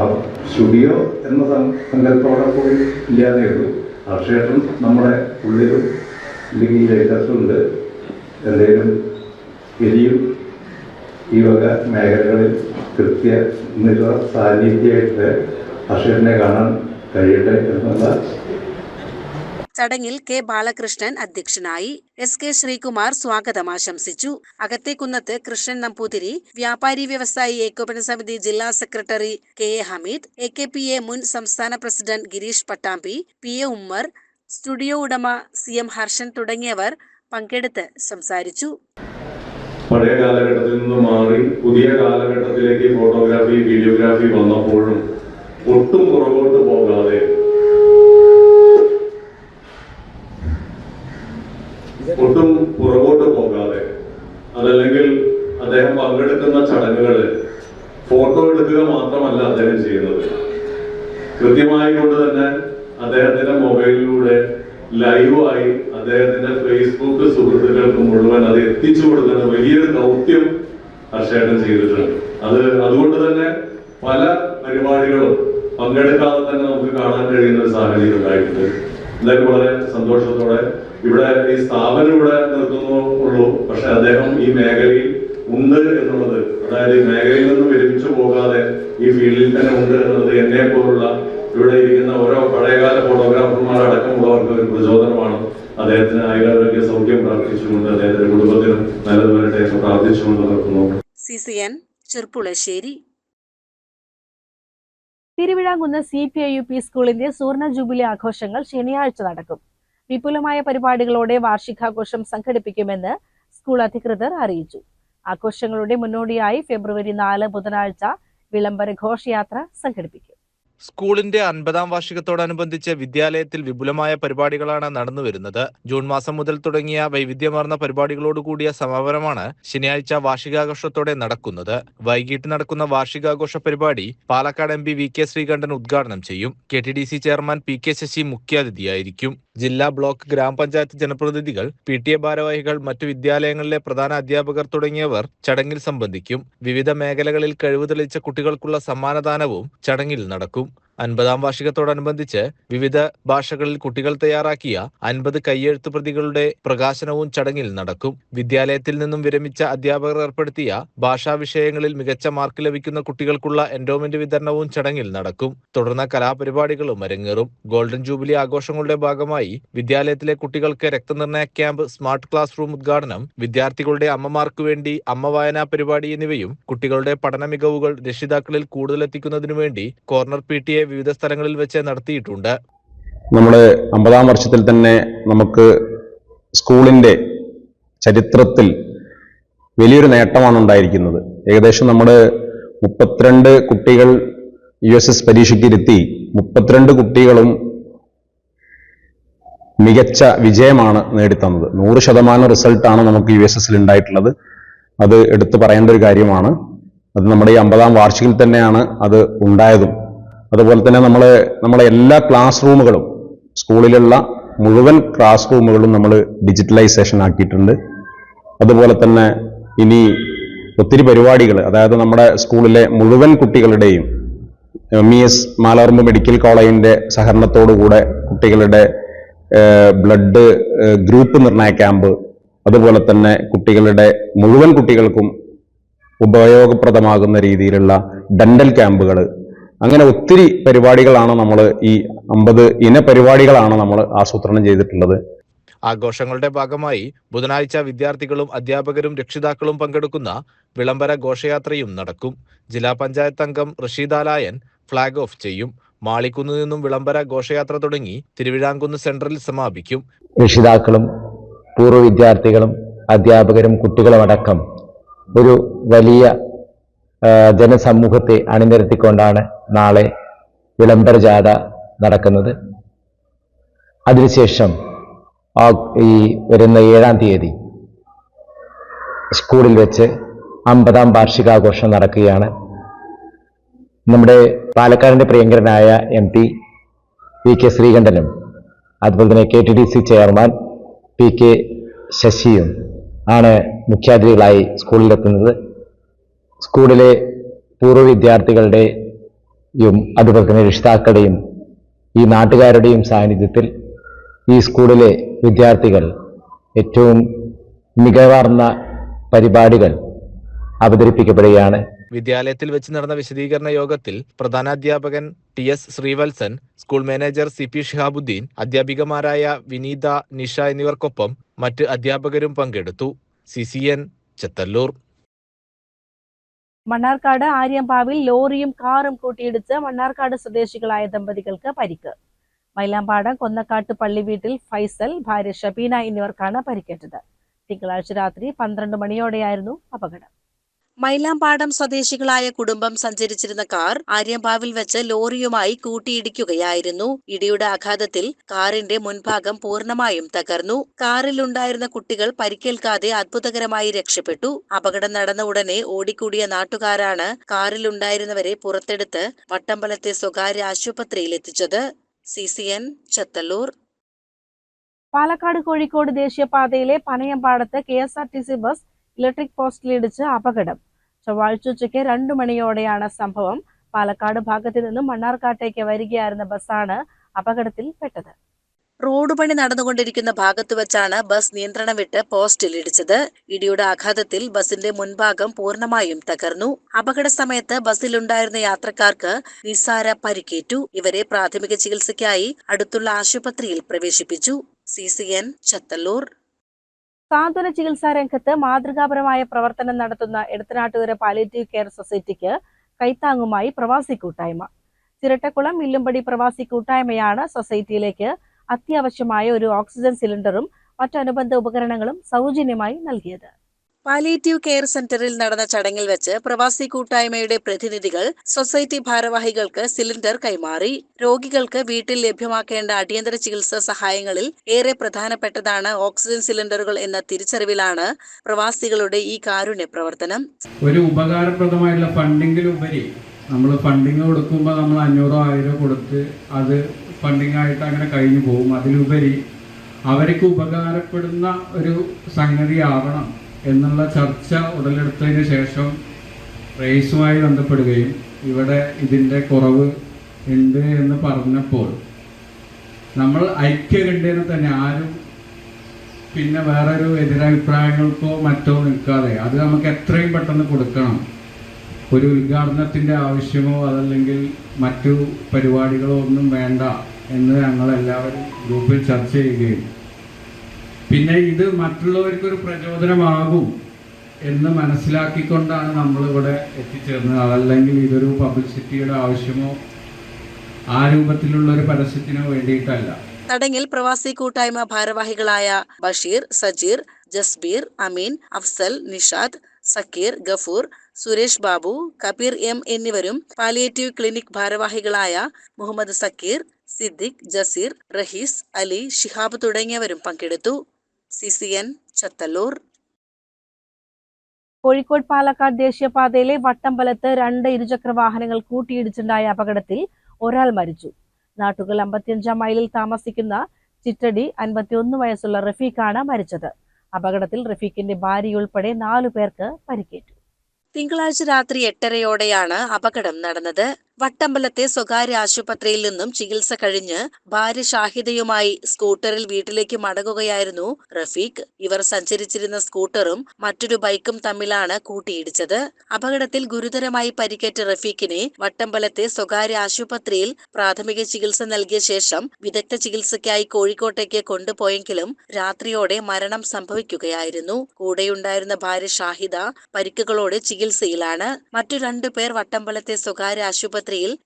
സ്റ്റുഡിയോ എന്ന സങ്കല്പത്തോടെ പോയി ഇല്ലാതെ ഉള്ളൂ. ഹർഷേട്ടൻ നമ്മുടെ ഉള്ളിലും അല്ലെങ്കിൽ ഈ രംഗത്തുണ്ട്. എന്തെങ്കിലും ഇനിയും ഈ വക മേഖലകളിൽ സാന്നിധ്യമായിട്ട് ഹർഷേട്ടനെ കാണാൻ കഴിയട്ടെ എന്നുള്ള. ചടങ്ങിൽ കെ ബാലകൃഷ്ണൻ അധ്യക്ഷനായി. SK ശ്രീകുമാർ സ്വാഗതം ആശംസിച്ചു. അകത്തേക്കുന്നത്ത് കൃഷ്ണൻ നമ്പൂതിരി, വ്യാപാരി വ്യവസായി ഏകോപന സമിതി ജില്ലാ സെക്രട്ടറി KA ഹമീദ്, AKPA മുൻ സംസ്ഥാന president Girish Pattambi, PA Ummer, studio ഉടമ CM ഹർഷൻ തുടങ്ങിയവർ പങ്കെടുത്ത് സംസാരിച്ചു. പഴയ കാലഘട്ടത്തിൽ നിന്ന് മാറി പുതിയ കാലഘട്ടത്തിലേക്ക് ഫോട്ടോഗ്രാഫി, വീഡിയോഗ്രാഫി വന്നപ്പോഴും ഒട്ടും പുറകോട്ട് പോകാതെ അതല്ലെങ്കിൽ അദ്ദേഹം പങ്കെടുക്കുന്ന ചടങ്ങുകളിൽ ഫോട്ടോ എടുക്കുക മാത്രമല്ല അദ്ദേഹം ചെയ്യുന്നത്. കൃത്യമായി കൊണ്ട് തന്നെ അദ്ദേഹത്തിന്റെ മൊബൈലിലൂടെ ലൈവായി അദ്ദേഹത്തിന്റെ ഫേസ്ബുക്ക് സുഹൃത്തുക്കൾക്ക് മുഴുവൻ അത് എത്തിച്ചു കൊടുക്കുന്ന വലിയൊരു ദൗത്യം ഹർഷേട്ടൻ ചെയ്തിട്ടുണ്ട്. അതുകൊണ്ട് തന്നെ പല പരിപാടികളും പങ്കെടുക്കാതെ തന്നെ നമുക്ക് കാണാൻ കഴിയുന്ന ഒരു സാഹചര്യം ഉണ്ടായിട്ടുണ്ട്. എന്തായാലും വളരെ സന്തോഷത്തോടെ ഇവിടെ ഈ സ്ഥാപനം ഇവിടെ നിർത്തുന്നുള്ളൂ. പക്ഷെ അദ്ദേഹം ഈ മേഖലയിൽ ഉണ്ട് എന്നുള്ളത്, അതായത് ഈ മേഖലയിൽ നിന്നും വിരമിച്ചു പോകാതെ ഈ ഫീൽഡിൽ തന്നെ ഉണ്ട് എന്നുള്ളത് എന്നെ പോലുള്ള ഇവിടെ ഇരിക്കുന്ന ഓരോ പഴയകാല ഫോട്ടോഗ്രാഫർമാരടക്കമുള്ളവർക്ക് ഒരു പ്രചോദനമാണ്. അദ്ദേഹത്തിന് ആയുരാരോഗ്യ സൗഖ്യം പ്രാർത്ഥിച്ചുകൊണ്ട് അദ്ദേഹത്തിന്റെ കുടുംബത്തിനും നല്ലത് വരട്ടെ എന്ന് പ്രാർത്ഥിച്ചുകൊണ്ട് നിർത്തുന്നു. CCN ചെർപ്പുളശ്ശേരി. തിരുവിഴാങ്കുന്ന് CPIUP സ്കൂളിന്റെ സുവർണ ജൂബിലി ആഘോഷങ്ങൾ ശനിയാഴ്ച നടക്കും. വിപുലമായ പരിപാടികളോടെ വാർഷികാഘോഷം സംഘടിപ്പിക്കുമെന്ന് സ്കൂൾ അധികൃതർ അറിയിച്ചു. ആഘോഷങ്ങളുടെ മുന്നോടിയായി ഫെബ്രുവരി 4 ബുധനാഴ്ച വിളംബര ഘോഷയാത്ര സംഘടിപ്പിക്കും. സ്കൂളിന്റെ 50-ാം വാർഷികത്തോടനുബന്ധിച്ച് വിദ്യാലയത്തിൽ വിപുലമായ പരിപാടികളാണ് നടന്നുവരുന്നത്. ജൂൺ മാസം മുതൽ തുടങ്ങിയ വൈവിധ്യമാർന്ന പരിപാടികളോടുകൂടിയ സമാപനമാണ് ശനിയാഴ്ച വാർഷികാഘോഷത്തോടെ നടക്കുന്നത്. വൈകിട്ട് നടക്കുന്ന വാർഷികാഘോഷ പരിപാടി പാലക്കാട് MP VK ശ്രീകണ്ഠൻ ഉദ്ഘാടനം ചെയ്യും. KTDC ചെയർമാൻ PK ശശി മുഖ്യാതിഥിയായിരിക്കും. ജില്ലാ, ബ്ലോക്ക്, ഗ്രാമപഞ്ചായത്ത് ജനപ്രതിനിധികൾ, PTA ഭാരവാഹികൾ, മറ്റു വിദ്യാലയങ്ങളിലെ പ്രധാന അധ്യാപകർ തുടങ്ങിയവർ ചടങ്ങിൽ സംബന്ധിക്കും. വിവിധ മേഖലകളിൽ കഴിവ് തെളിയിച്ച കുട്ടികൾക്കുള്ള സമ്മാനദാനവും ചടങ്ങിൽ നടക്കും. 50ാം വാർഷികത്തോടനുബന്ധിച്ച് വിവിധ ഭാഷകളിൽ കുട്ടികൾ തയ്യാറാക്കിയ 50 കയ്യെഴുത്ത് പ്രതികളുടെ പ്രകാശനവും ചടങ്ങിൽ നടക്കും. വിദ്യാലയത്തിൽ നിന്നും വിരമിച്ച അധ്യാപകർ ഏർപ്പെടുത്തിയ ഭാഷാ വിഷയങ്ങളിൽ മികച്ച മാർക്ക് ലഭിക്കുന്ന കുട്ടികൾക്കുള്ള എൻഡോമെന്റ് വിതരണവും ചടങ്ങിൽ നടക്കും. തുടർന്ന് കലാപരിപാടികളും അരങ്ങേറും. ഗോൾഡൻ ജൂബിലി ആഘോഷങ്ങളുടെ ഭാഗമായി വിദ്യാലയത്തിലെ കുട്ടികൾക്ക് രക്തനിർണയ ക്യാമ്പ്, സ്മാർട്ട് ക്ലാസ് റൂം ഉദ്ഘാടനം, വിദ്യാർത്ഥികളുടെ അമ്മമാർക്ക് വേണ്ടി അമ്മ വായനാ പരിപാടി എന്നിവയും കുട്ടികളുടെ പഠന മികവുകൾ രക്ഷിതാക്കളിൽ കൂടുതലെത്തിക്കുന്നതിനു വേണ്ടി കോർണർ PTA വിവിധ സ്ഥലങ്ങളിൽ വെച്ച് നടത്തിയിട്ടുണ്ട്. നമ്മുടെ 50ാം വർഷത്തിൽ തന്നെ നമുക്ക് സ്കൂളിന്റെ ചരിത്രത്തിൽ വലിയൊരു നേട്ടമാണ് ഉണ്ടായിരിക്കുന്നത്. ഏകദേശം നമ്മൾ 32 കുട്ടികൾ USS പരീക്ഷയ്ക്ക് ഇരുത്തി. 32 കുട്ടികളും മികച്ച വിജയമാണ് നേടിത്തന്നത്. 100% റിസൾട്ടാണ് നമുക്ക് USSൽ ഉണ്ടായിട്ടുള്ളത്. അത് എടുത്തു പറയേണ്ട ഒരു കാര്യമാണ്. അത് നമ്മുടെ ഈ 50ാം വാർഷികത്തിൽ തന്നെയാണ് അത് ഉണ്ടായതും. അതുപോലെ തന്നെ നമ്മളെ എല്ലാ ക്ലാസ് റൂമുകളും, സ്കൂളിലുള്ള മുഴുവൻ ക്ലാസ് റൂമുകളും നമ്മൾ ഡിജിറ്റലൈസേഷൻ ആക്കിയിട്ടുണ്ട്. അതുപോലെ തന്നെ ഇനി ഒത്തിരി പരിപാടികൾ, അതായത് നമ്മുടെ സ്കൂളിലെ മുഴുവൻ കുട്ടികളുടെയും MES മാലാർമ്പ് മെഡിക്കൽ കോളേജിന്റെ സഹകരണത്തോടുകൂടെ കുട്ടികളുടെ ബ്ലഡ് ഗ്രൂപ്പ് നിർണയ ക്യാമ്പ്, അതുപോലെ തന്നെ മുഴുവൻ കുട്ടികൾക്കും ഉപയോഗപ്രദമാകുന്ന രീതിയിലുള്ള ഡെന്റൽ ക്യാമ്പുകൾ, അങ്ങനെ ഒത്തിരി പരിപാടികളാണ് നമ്മൾ ഈ 50 ഇന പരിപാടികളാണ് നമ്മൾ ആസൂത്രണം ചെയ്തിട്ടുള്ളത്. ആഘോഷങ്ങളുടെ ഭാഗമായി ബുധനാഴ്ച വിദ്യാർത്ഥികളും അധ്യാപകരും രക്ഷിതാക്കളും പങ്കെടുക്കുന്ന വിളംബര ഘോഷയാത്രയും നടക്കും. ജില്ലാ പഞ്ചായത്ത് അംഗം റഷീദ് ആലായൻ ഫ്ളാഗ് ഓഫ് ചെയ്യും. മാളിക്കുന്ന് നിന്നും വിളംബര ഘോഷയാത്ര തുടങ്ങി തിരുവിഴാംകുന്ന് സെന്ററിൽ സമാപിക്കും. രക്ഷിതാക്കളും പൂർവ്വ വിദ്യാർത്ഥികളും അധ്യാപകരും കുട്ടികളും അടക്കം ഒരു വലിയ ജനസമൂഹത്തെ അണിനിരത്തിക്കൊണ്ടാണ് നാളെ വിളംബര ജാഥ നടക്കുന്നത്. അതിനുശേഷം ഈ വരുന്ന 7-ാം തീയതി സ്കൂളിൽ വെച്ച് 50ാം വാർഷികാഘോഷം നടക്കുകയാണ്. നമ്മുടെ പാലക്കാടിന്റെ പ്രിയങ്കരനായ MP PK ശ്രീകണ്ഠനും അതുപോലെ തന്നെ KTDC ചെയർമാൻ PK ശശിയും ആണ് മുഖ്യാതിഥികളായി സ്കൂളിലെത്തുന്നത്. സ്കൂളിലെ പൂർവ്വ വിദ്യാർത്ഥികളുടെയും അതുപോലെ തന്നെ രക്ഷിതാക്കളുടെയും ഈ നാട്ടുകാരുടെയും സാന്നിധ്യത്തിൽ ഈ സ്കൂളിലെ വിദ്യാർത്ഥികൾ ഏറ്റവും മികവാർന്ന പരിപാടികൾ അവതരിപ്പിക്കപ്പെടുകയാണ്. വിദ്യാലയത്തിൽ വെച്ച് നടന്ന വിശദീകരണ യോഗത്തിൽ പ്രധാനാധ്യാപകൻ TS Sreevalsan, school manager CP Shihabuddin, അധ്യാപികമാരായ വിനീത, നിഷ എന്നിവർക്കൊപ്പം മറ്റ് അധ്യാപകരും പങ്കെടുത്തു. CCN ചെത്തല്ലൂർ. മണ്ണാർക്കാട് ആര്യമ്പാവിൽ ലോറിയും കാറും കൂട്ടിയിടിച്ച് മണ്ണാർക്കാട് സ്വദേശികളായ ദമ്പതികൾക്ക് പരിക്ക്. മൈലാമ്പാടം കൊന്നക്കാട്ട് പള്ളി വീട്ടിൽ ഫൈസൽ, ഭാര്യ ഷബീന എന്നിവർക്കാണ് പരിക്കേറ്റത്. തിങ്കളാഴ്ച രാത്രി 12 മണിയോടെയായിരുന്നു അപകടം. മൈലാമ്പാടം സ്വദേശികളായ കുടുംബം സഞ്ചരിച്ചിരുന്ന കാർ ആര്യമ്പാവിൽ വെച്ച് ലോറിയുമായി കൂട്ടിയിടിക്കുകയായിരുന്നു. ഇടിയുടെ ആഘാതത്തിൽ കാറിന്റെ മുൻഭാഗം പൂർണ്ണമായും തകർന്നു. കാറിലുണ്ടായിരുന്ന കുട്ടികൾ പരിക്കേൽക്കാതെ അത്ഭുതകരമായി രക്ഷപ്പെട്ടു. അപകടം നടന്ന ഉടനെ ഓടിക്കൂടിയ നാട്ടുകാരാണ് കാറിലുണ്ടായിരുന്നവരെ പുറത്തെടുത്ത് വട്ടമ്പലത്തെ സ്വകാര്യ ആശുപത്രിയിൽ എത്തിച്ചത്. CCN ചെത്തല്ലൂർ. പാലക്കാട് കോഴിക്കോട് ദേശീയപാതയിലെ പനയമ്പാടത്ത് KSRTC ബസ് ഇലക്ട്രിക് പോസ്റ്റിലിടിച്ച് അപകടം. ചൊവ്വാഴ്ച ഉച്ചയ്ക്ക് 2 മണിയോടെയാണ് സംഭവം. പാലക്കാട് ഭാഗത്തു നിന്നും മണ്ണാർക്കാട്ടേക്ക് വരികയായിരുന്ന ബസ്സാണ് അപകടത്തിൽപ്പെട്ടത്. റോഡ് പണി നടന്നുകൊണ്ടിരിക്കുന്ന ഭാഗത്തു വെച്ചാണ് ബസ് നിയന്ത്രണം വിട്ട് പോസ്റ്റിൽ ഇടിച്ചത്. ഇടിയുടെ ആഘാതത്തിൽ ബസിന്റെ മുൻഭാഗം പൂർണ്ണമായും തകർന്നു. അപകട സമയത്ത് ബസ്സിലുണ്ടായിരുന്ന യാത്രക്കാർക്ക് നിസ്സാര പരിക്കേറ്റു. ഇവരെ പ്രാഥമിക ചികിത്സയ്ക്കായി അടുത്തുള്ള ആശുപത്രിയിൽ പ്രവേശിപ്പിച്ചു. CCN ചെത്തല്ലൂർ. സാന്ത്വന ചികിത്സാ രംഗത്ത് മാതൃകാപരമായ പ്രവർത്തനം നടത്തുന്ന എടത്തനാട്ടുകര പാലിയേറ്റീവ് കെയർ സൊസൈറ്റിക്ക് കൈത്താങ്ങുമായി പ്രവാസി കൂട്ടായ്മ. ചിരട്ടക്കുളം വില്ലുംപടി പ്രവാസി കൂട്ടായ്മയാണ് സൊസൈറ്റിയിലേക്ക് അത്യാവശ്യമായ ഒരു ഓക്സിജൻ സിലിണ്ടറും മറ്റനുബന്ധ ഉപകരണങ്ങളും സൗജന്യമായി നൽകിയത്. പാലിയേറ്റീവ് കെയർ സെന്ററിൽ നടന്ന ചടങ്ങിൽ വെച്ച് പ്രവാസി കൂട്ടായ്മയുടെ പ്രതിനിധികൾ സൊസൈറ്റി ഭാരവാഹികൾക്ക് സിലിണ്ടർ കൈമാറി. രോഗികൾക്ക് വീട്ടിൽ ലഭ്യമാക്കേണ്ട അടിയന്തര ചികിത്സാ സഹായങ്ങളിൽ ഏറെ പ്രധാനപ്പെട്ടതാണ് ഓക്സിജൻ സിലിണ്ടറുകൾ എന്ന തിരിച്ചറിവിലാണ് പ്രവാസികളുടെ ഈ കാരുണ്യ പ്രവർത്തനം. ഒരു ഉപകാരപ്രദമായിട്ടുള്ള ഫണ്ടിങ്ങിലുപരി നമ്മൾ ഫണ്ടിങ് കൊടുക്കുമ്പോൾ നമ്മൾ 500 1000 കൊടുത്ത് അത് ഫണ്ടിങ് ആയിട്ട് അങ്ങനെ കഴിഞ്ഞു പോകും. അതിലുപരി അവർക്ക് ഉപകാരപ്പെടുന്ന ഒരു സംഗതി ആവണം എന്നുള്ള ചർച്ച ഉടലെടുത്തതിന് ശേഷം റേസുമായി ബന്ധപ്പെടുകയും ഇവിടെ ഇതിൻ്റെ കുറവ് ഉണ്ട് എന്ന് പറഞ്ഞപ്പോൾ നമ്മൾ ഐക്യകണ്ഠേന തന്നെ ആരും പിന്നെ വേറൊരു എതിരഭിപ്രായങ്ങൾക്കോ മറ്റോ നിൽക്കാതെ അത് നമുക്ക് എത്രയും പെട്ടെന്ന് കൊടുക്കണം. ഒരു ഉദ്ഘാടനത്തിൻ്റെ ആവശ്യമോ അതല്ലെങ്കിൽ മറ്റു പരിപാടികളോ ഒന്നും വേണ്ട എന്ന് ഞങ്ങളെല്ലാവരും ഗ്രൂപ്പിൽ ചർച്ച ചെയ്യുകയും പിന്നെ ഇത് മറ്റുള്ളവർക്കൊരു പ്രചോദനമാകും എന്ന് മനസ്സിലാക്കിക്കൊണ്ടാണ് നമ്മളിവിടെ എത്തിച്ചേർന്നത്. അതല്ലെങ്കിൽ ഇതൊരു പബ്ലിസിറ്റിയുടെ ആവശ്യമോ ആ രൂപത്തിലുള്ള ഒരു പരസ്യത്തിനോ വേണ്ടിയിട്ടല്ല. ചടങ്ങിൽ പ്രവാസി കൂട്ടായ്മ ഭാരവാഹികളായ ബഷീർ, സജീർ, ജസ്ബീർ, അമീൻ, അഫ്സൽ, നിഷാദ്, സക്കീർ, ഗഫൂർ, സുരേഷ് ബാബു, കബീർ എം എന്നിവരും പാലിയേറ്റീവ് ക്ലിനിക് ഭാരവാഹികളായ മുഹമ്മദ് സക്കീർ, സിദ്ദിഖ്, ജസീർ, റഹീസ്, അലി, ഷിഹാബ് തുടങ്ങിയവരും പങ്കെടുത്തു. CCN ചത്തല്ലൂർ. കോഴിക്കോട് പാലക്കാട് ദേശീയപാതയിലെ വട്ടമ്പലത്ത് 2 ഇരുചക്ര വാഹനങ്ങൾ കൂട്ടിയിടിച്ചുണ്ടായ അപകടത്തിൽ ഒരാൾ മരിച്ചു. നാട്ടുകൽ 55 മൈലിൽ താമസിക്കുന്ന ചിറ്റടി 51 വയസ്സുള്ള റഫീഖാണ് മരിച്ചത്. അപകടത്തിൽ റഫീഖിന്റെ ഭാര്യയുൾപ്പെടെ 4 പേർക്ക് പരിക്കേറ്റു. തിങ്കളാഴ്ച രാത്രി 8:30-യോടെയാണ് അപകടം നടന്നത്. വട്ടമ്പലത്തെ സ്വകാര്യ ആശുപത്രിയിൽ നിന്നും ചികിത്സ കഴിഞ്ഞ് ഭാര്യ ഷാഹിദയുമായി സ്കൂട്ടറിൽ വീട്ടിലേക്ക് മടങ്ങുകയായിരുന്നു റഫീഖ്. ഇവർ സഞ്ചരിച്ചിരുന്ന സ്കൂട്ടറും മറ്റൊരു ബൈക്കും തമ്മിലാണ് കൂട്ടിയിടിച്ചത്. അപകടത്തിൽ ഗുരുതരമായി പരിക്കേറ്റ റഫീഖിനെ വട്ടമ്പലത്തെ സ്വകാര്യ ആശുപത്രിയിൽ പ്രാഥമിക ചികിത്സ നൽകിയ ശേഷം വിദഗ്ധ ചികിത്സയ്ക്കായി കോഴിക്കോട്ടേക്ക് കൊണ്ടുപോയെങ്കിലും രാത്രിയോടെ മരണം സംഭവിക്കുകയായിരുന്നു. കൂടെയുണ്ടായിരുന്ന ഭാര്യ ഷാഹിദ പരിക്കുകളോടെ ചികിത്സയിലാണ്. മറ്റു 2 പേർ വട്ടമ്പലത്തെ സ്വകാര്യ ആശുപത്രിയിൽ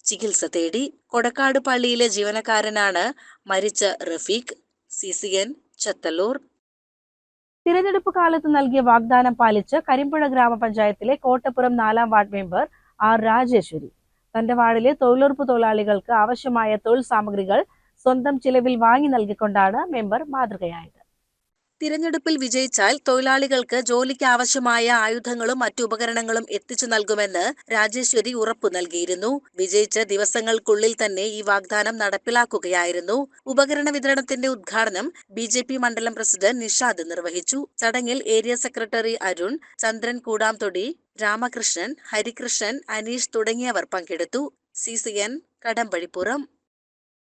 ചികിത്സ തേടി. കൊടക്കാട് പള്ളിയിലെ ജീവനക്കാരനാണ് മരിച്ച റഫീഖ്. CCN ചത്തല്ലൂർ. തിരഞ്ഞെടുപ്പ് കാലത്ത് നൽകിയ വാഗ്ദാനം പാലിച്ച് കരിമ്പുഴ ഗ്രാമപഞ്ചായത്തിലെ കോട്ടപ്പുറം 4ാം വാർഡ് മെമ്പർ R. രാജേശ്വരി തന്റെ വാർഡിലെ തൊഴിലുറപ്പ് തൊഴിലാളികൾക്ക് ആവശ്യമായ തൊഴിൽ സാമഗ്രികൾ സ്വന്തം ചിലവിൽ വാങ്ങി നൽകിക്കൊണ്ടാണ് മെമ്പർ മാതൃകയായത്. തിരഞ്ഞെടുപ്പിൽ വിജയിച്ചാൽ തൊഴിലാളികൾക്ക് ജോലിക്ക് ആവശ്യമായ ആയുധങ്ങളും മറ്റു ഉപകരണങ്ങളും എത്തിച്ചു നൽകുമെന്ന് രാജേശ്വരി ഉറപ്പു നൽകിയിരുന്നു. വിജയിച്ച ദിവസങ്ങൾക്കുള്ളിൽ തന്നെ ഈ വാഗ്ദാനം നടപ്പിലാക്കുകയായിരുന്നു. ഉപകരണ വിതരണത്തിന്റെ ഉദ്ഘാടനം BJP മണ്ഡലം പ്രസിഡന്റ് നിഷാദ് നിർവഹിച്ചു. ചടങ്ങിൽ ഏരിയ സെക്രട്ടറി അരുൺ, ചന്ദ്രൻ കൂടാംതൊടി, രാമകൃഷ്ണൻ, ഹരികൃഷ്ണൻ, അനീഷ് തുടങ്ങിയവർ പങ്കെടുത്തു. CCN കടമ്പഴിപ്പുറം.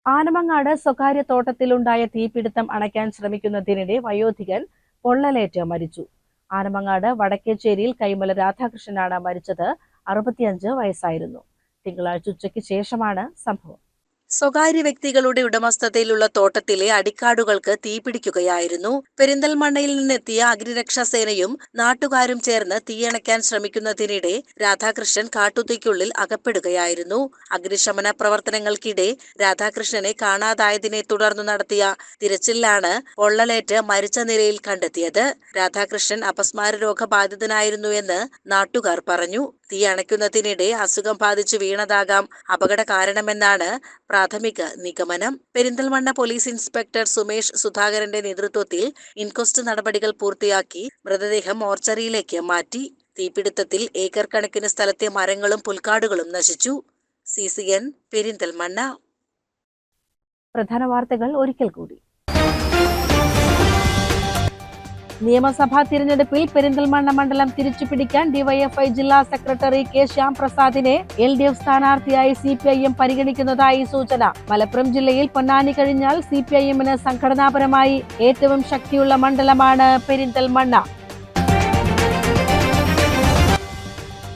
ആനമങ്ങാട് സ്വകാര്യ തോട്ടത്തിലുണ്ടായ തീപിടുത്തം അണയ്ക്കാൻ ശ്രമിക്കുന്നതിനിടെ വയോധികൻ പൊള്ളലേറ്റ് മരിച്ചു. ആനമങ്ങാട് വടക്കേച്ചേരിയിൽ കൈമല രാധാകൃഷ്ണനാണ് മരിച്ചത്. 65 വയസ്സായിരുന്നു. തിങ്കളാഴ്ച ഉച്ചയ്ക്ക് ശേഷമാണ് സംഭവം. സ്വകാര്യ വ്യക്തികളുടെ ഉടമസ്ഥതയിലുള്ള തോട്ടത്തിലെ അടിക്കാടുകൾക്ക് തീപിടിക്കുകയായിരുന്നു. പെരിന്തൽമണ്ണയിൽ നിന്നെത്തിയ അഗ്നിരക്ഷാസേനയും നാട്ടുകാരും ചേർന്ന് തീയണയ്ക്കാൻ ശ്രമിക്കുന്നതിനിടെ രാധാകൃഷ്ണൻ കാട്ടുതീക്കുള്ളിൽ അകപ്പെടുകയായിരുന്നു. അഗ്നിശമന പ്രവർത്തനങ്ങൾക്കിടെ രാധാകൃഷ്ണനെ കാണാതായതിനെ തുടർന്ന് നടത്തിയ തിരച്ചിലാണ് പൊള്ളലേറ്റ് മരിച്ച നിലയിൽ കണ്ടെത്തിയത്. രാധാകൃഷ്ണൻ അപസ്മാര രോഗബാധിതനായിരുന്നു എന്ന് നാട്ടുകാർ പറഞ്ഞു. തീ അണയ്ക്കുന്നതിനിടെ അസുഖം ബാധിച്ചു വീണതാകാം അപകട കാരണമെന്നാണ് പ്രാഥമിക നിഗമനം. പെരിന്തൽമണ്ണ പോലീസ് ഇൻസ്പെക്ടർ സുമേഷ് സുധാകരന്റെ നേതൃത്വത്തിൽ ഇൻക്വസ്റ്റ് നടപടികൾ പൂർത്തിയാക്കി മൃതദേഹം മോർച്ചറിയിലേക്ക് മാറ്റി. തീപിടുത്തത്തിൽ ഏക്കർ കണക്കിന് സ്ഥലത്തെ മരങ്ങളും പുൽക്കാടുകളും നശിച്ചു. CCN പെരിന്തൽമണ്ണ. പ്രധാന വാർത്തകൾ ഒരിക്കൽ കൂടി. നിയമസഭാ തിരഞ്ഞെടുപ്പിൽ പെരിന്തൽമണ്ണ മണ്ഡലം തിരിച്ചുപിടിക്കാൻ ഡിവൈഎഫ്ഐ ജില്ലാ സെക്രട്ടറി K. ശ്യാംപ്രസാദിനെ LDF സ്ഥാനാർത്ഥിയായി CPIM പരിഗണിക്കുന്നതായി സൂചന. മലപ്പുറം ജില്ലയിൽ പൊന്നാനി കഴിഞ്ഞാൽ CPIMന് സംഘടനാപരമായി ഏറ്റവും ശക്തിയുള്ള മണ്ഡലമാണ് പെരിന്തൽമണ്ണ.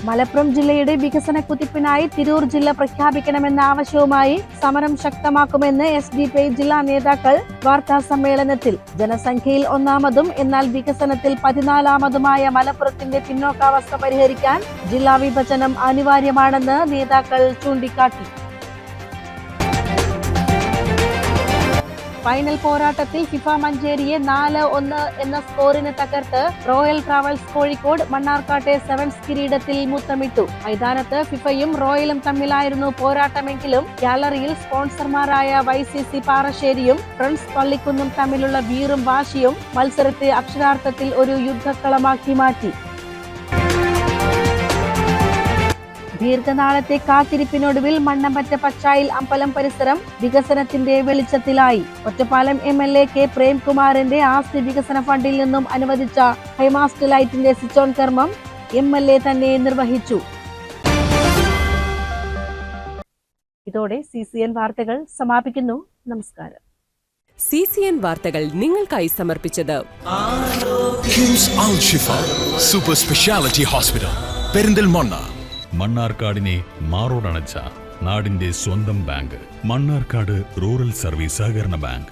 മലപ്പുറം ജില്ലയുടെ വികസന കുതിപ്പിനായി തിരൂർ ജില്ല പ്രഖ്യാപിക്കണമെന്ന ആവശ്യവുമായി സമരം ശക്തമാക്കുമെന്ന് SDPI ജില്ലാ നേതാക്കൾ വാർത്താ സമ്മേളനത്തിൽ. ജനസംഖ്യയിൽ 1ാമതും എന്നാൽ വികസനത്തിൽ 14ാമതുമായ മലപ്പുറത്തിന്റെ പിന്നോക്കാവസ്ഥ പരിഹരിക്കാൻ ജില്ലാ വിഭജനം അനിവാര്യമാണെന്ന് നേതാക്കൾ ചൂണ്ടിക്കാട്ടി. ഫൈനൽ പോരാട്ടത്തിൽ ഫിഫ മഞ്ചേരിയെ 4-1 എന്ന സ്കോറിന് തകർത്ത് റോയൽ ട്രാവൽസ് കോഴിക്കോട് മണ്ണാർക്കാട്ടെ സെവൻസ് കിരീടത്തിൽ മുത്തമിട്ടു. മൈതാനത്ത് ഫിഫയും റോയലും തമ്മിലായിരുന്നു പോരാട്ടമെങ്കിലും ഗാലറിയിൽ സ്പോൺസർമാരായ YCC പാറശ്ശേരിയും ഫ്രണ്ട്സ് പള്ളിക്കുന്നും തമ്മിലുള്ള വീറും വാശിയും മത്സരത്തെ അക്ഷരാർത്ഥത്തിൽ ഒരു യുദ്ധക്കളമാക്കി മാറ്റി. ദീർഘനാളത്തെ കാത്തിരിപ്പിനൊടുവിൽ മണ്ണമ്പറ്റ പച്ചായിൽ അമ്പലം പരിസരം വികസനത്തിന്റെ വെളിച്ചത്തിലായി. Ottapalam MLA K. പ്രേംകുമാറിന്റെ ആസ്തി വികസന ഫണ്ടിൽ നിന്നും അനുവദിച്ച ഹൈമാസ്റ്റ് ലൈറ്റിന്റെ സ്വിച്ച് ഓൺ കർമ്മം MLA തന്നെ നിർവഹിച്ചു. ഇതോടെ CCN വാർത്തകൾ സമാപിക്കുന്നു. നമസ്കാരം. CCN വാർത്തകൾ നിങ്ങൾക്കായി സമർപ്പിച്ചത് കിംസ് അൽ ഷിഫ സൂപ്പർ സ്പെഷ്യാലിറ്റി ഹോസ്പിറ്റൽ പെരിന്തൽമണ്ണ. മണ്ണാർക്കാടിനെ മാറോടണച്ച നാടിന്റെ സ്വന്തം ബാങ്ക്. മണ്ണാർക്കാട് റൂറൽ സർവീസ് സഹകരണ ബാങ്ക്.